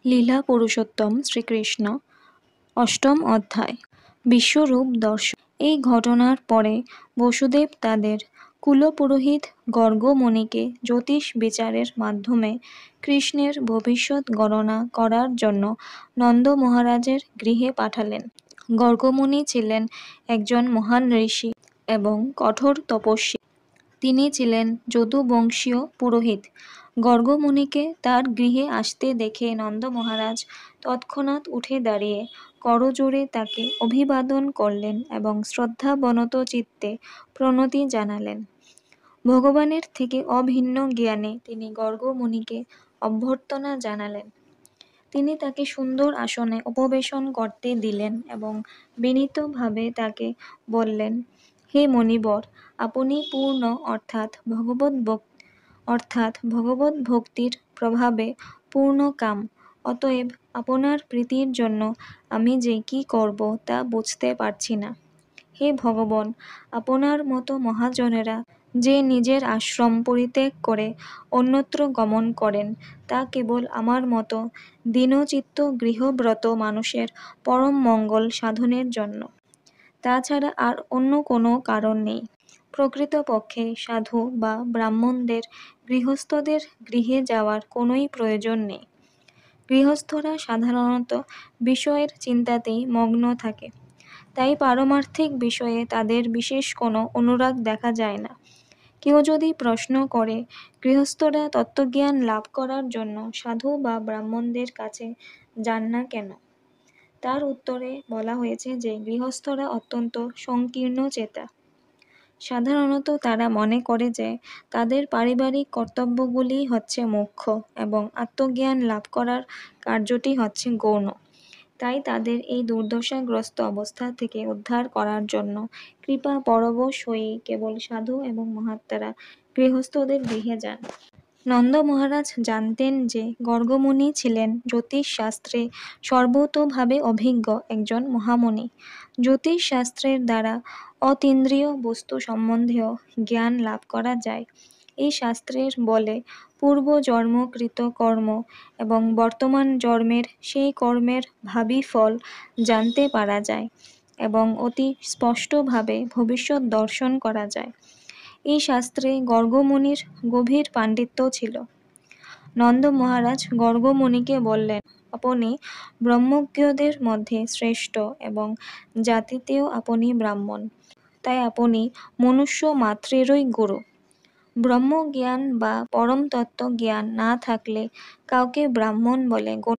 লীলা পুরুষোত্তম শ্রীকৃষ্ণ। অষ্টম অধ্যায়, বিশ্বরূপ দর্শন। এই ঘটনার পরে বসুদেব তাদের কুলপুরোহিত গর্গমুনিকে জ্যোতিষ বিচারের মাধ্যমে কৃষ্ণের ভবিষ্যৎ গণনা করার জন্য নন্দ মহারাজের গৃহে পাঠালেন। গর্গমুনি ছিলেন একজন মহান ঋষি এবং কঠোর তপস্বী। তিনি ছিলেন যদুবংশীয় পুরোহিত। গর্গমুনিকে তার গৃহে আসতে দেখে নন্দ মহারাজ তৎক্ষণাৎ উঠে দাঁড়িয়ে করজোড়ে তাকে অভিবাদন করলেন এবং শ্রদ্ধাবনত চিত্তে প্রণতি জানালেন। ভগবানের থেকে অভিন্ন জ্ঞানে তিনি গর্গমুনিকে অভ্যর্থনা জানালেন। তিনি তাকে সুন্দর আসনে উপবেশন করতে দিলেন এবং বিনীতভাবে তাকে বললেন, হে মণিবর, আপনি পূর্ণ অর্থাৎ ভগবত ভক্তির প্রভাবে পূর্ণ কাম। অতএব আপনার প্রীতির জন্য আমি যে কি করব তা বুঝতে পারছি না। হে ভগবান, আপনার মতো মহাজনেরা যে নিজের আশ্রম পরিত্যাগ করে অন্যত্র গমন করেন তা কেবল আমার মতো দীনচিত্ত গৃহব্রত মানুষের পরম মঙ্গল সাধনের জন্য। তাছাড়া আর অন্য কোনো কারণ নেই। প্রকৃতপক্ষে সাধু বা ব্রাহ্মণদের গৃহস্থদের গৃহে যাওয়ার কোনোই প্রয়োজন নেই। গৃহস্থরা সাধারণত বিষয়ের চিন্তাতেই মগ্ন থাকে, তাই পারমার্থিক বিষয়ে তাদের বিশেষ কোনো অনুরাগ দেখা যায় না। কেউ যদি প্রশ্ন করে গৃহস্থরা তত্ত্বজ্ঞান লাভ করার জন্য সাধু বা ব্রাহ্মণদের কাছে যান না কেন, তার উত্তরে বলা হয়েছে যে গৃহস্থরা অত্যন্ত সংকীর্ণ চেতা। সাধারণত তারা মনে করে যে তাদের পারিবারিক কর্তব্যগুলি হচ্ছে মুখ্য এবং আত্মজ্ঞান লাভ করার কার্যটি হচ্ছে গৌণ। তাই তাদের এই দুর্দশাগ্রস্ত অবস্থা থেকে উদ্ধার করার জন্য কৃপা পরবশ হয়েই কেবল সাধু এবং মহাত্মারা গৃহস্থদের গৃহে যান। নন্দ মহারাজ জানতেন যে গর্গমুনি ছিলেন জ্যোতিষ শাস্ত্রে সর্বতোভাবে অভিজ্ঞ একজন মহামুনি। জ্যোতিষ শাস্ত্রের দ্বারা অতীন্দ্রিয় বস্তু সম্বন্ধেও জ্ঞান লাভ করা যায়। এই শাস্ত্রের বলে পূর্বজন্মকৃত কর্ম এবং বর্তমান জন্মের সেই কর্মের ভাবী ফল জানতে পারা যায় এবং অতি স্পষ্টভাবে ভবিষ্যৎ দর্শন করা যায়। এই শাস্ত্রে গর্গমুনির গভীর পাণ্ডিত্য ছিল। নন্দ মহারাজ গর্গমুনিকে বললেন, আপনি ব্রহ্মজ্ঞদের মধ্যে শ্রেষ্ঠ এবং জাতিতেও আপনি ব্রাহ্মণ, তাই আপনি মনুষ্য মাত্রেরই গুরু। ব্রহ্মজ্ঞান বা পরমতত্ত্ব জ্ঞান না থাকলে কাউকে ব্রাহ্মণ বলে গণ্য